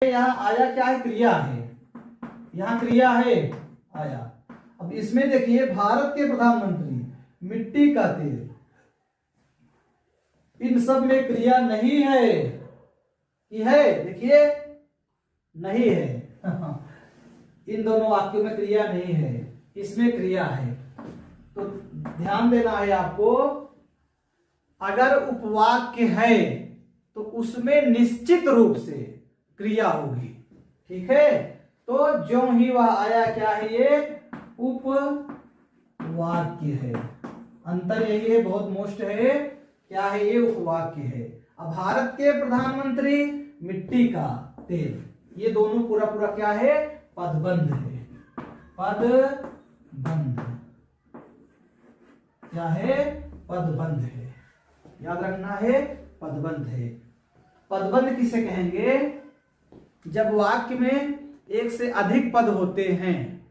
यहाँ आया क्या है? क्रिया है। यहाँ क्रिया है, आया। अब इसमें देखिए, भारत के प्रधानमंत्री, मिट्टी का तेल, इन सब में क्रिया नहीं है कि है? देखिए, नहीं है। इन दोनों वाक्यों में क्रिया नहीं है, इसमें क्रिया है। तो ध्यान देना है आपको, अगर उपवाक्य है तो उसमें निश्चित रूप से क्रिया होगी। ठीक है, तो जो ही वह आया, क्या है ये? उपवाक्य है। अंतर यही है, बहुत मोस्ट है। क्या है ये? उपवाक्य है। अब भारत के प्रधानमंत्री, मिट्टी का तेल, ये दोनों पूरा पूरा क्या है? पदबंध है। पदबंध क्या है? पदबंध है। याद रखना है, पदबंध है। पदबंध किसे कहेंगे? जब वाक्य में एक से अधिक पद होते हैं।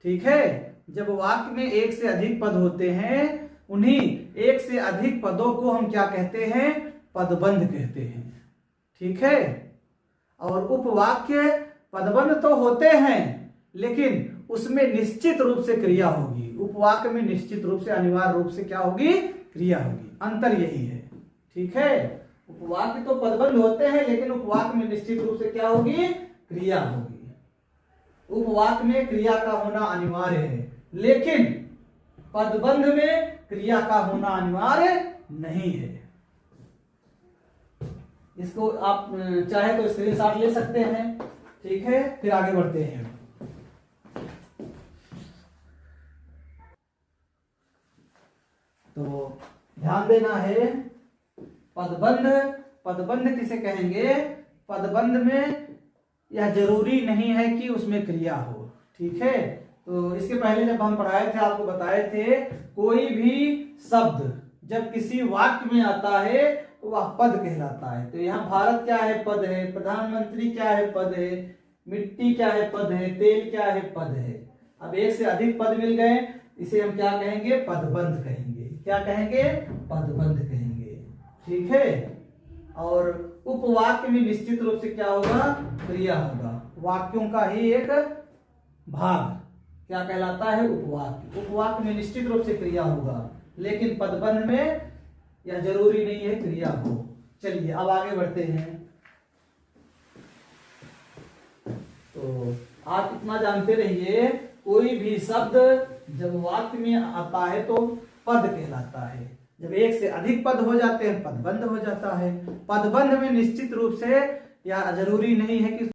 ठीक है, जब वाक्य में एक से अधिक पद होते हैं, उन्हीं एक से अधिक पदों को हम क्या कहते हैं? पदबंध कहते हैं। ठीक है, और उपवाक्य पदबंध तो होते हैं, लेकिन उसमें निश्चित रूप से क्रिया होगी। उपवाक्य में निश्चित रूप से, अनिवार्य रूप से क्या होगी? क्रिया होगी। अंतर यही है। ठीक है, उपवाक्य तो पदबंध होते हैं, लेकिन उपवाक्य में निश्चित रूप से क्या होगी? क्रिया होगी। उपवाक्य में क्रिया का होना अनिवार्य है, लेकिन पदबंध में क्रिया का होना अनिवार्य नहीं है। इसको आप चाहे तो स्क्रीनशॉट ले सकते हैं। ठीक है, फिर आगे बढ़ते हैं। तो ध्यान देना है, पदबंध, पदबंध किसे कहेंगे? पदबंध में यह जरूरी नहीं है कि उसमें क्रिया हो। ठीक है, तो इसके पहले जब हम पढ़ाए थे, आपको बताए थे, कोई भी शब्द जब किसी वाक्य में आता है तो वह पद कहलाता है। तो यहाँ भारत क्या है? पद है। प्रधानमंत्री क्या है? पद है। मिट्टी क्या है? पद है। तेल क्या है? पद है। अब एक से अधिक पद मिल गए, इसे हम क्या कहेंगे? पदबंध कहेंगे। क्या कहेंगे? पदबंध कहेंगे। ठीक है, और उपवाक्य में निश्चित रूप से क्या होगा? क्रिया होगा। वाक्यों का ही एक भाग क्या कहलाता है? उपवाक्य। उपवाक्य में निश्चित रूप से क्रिया होगा, लेकिन पदबंध में यह जरूरी नहीं है क्रिया हो। चलिए अब आगे बढ़ते हैं। तो आप इतना जानते रहिए, कोई भी शब्द जब वाक्य में आता है तो पद कहलाता है। जब एक से अधिक पद हो जाते हैं, पदबंध हो जाता है। पदबंध में निश्चित रूप से, या जरूरी नहीं है कि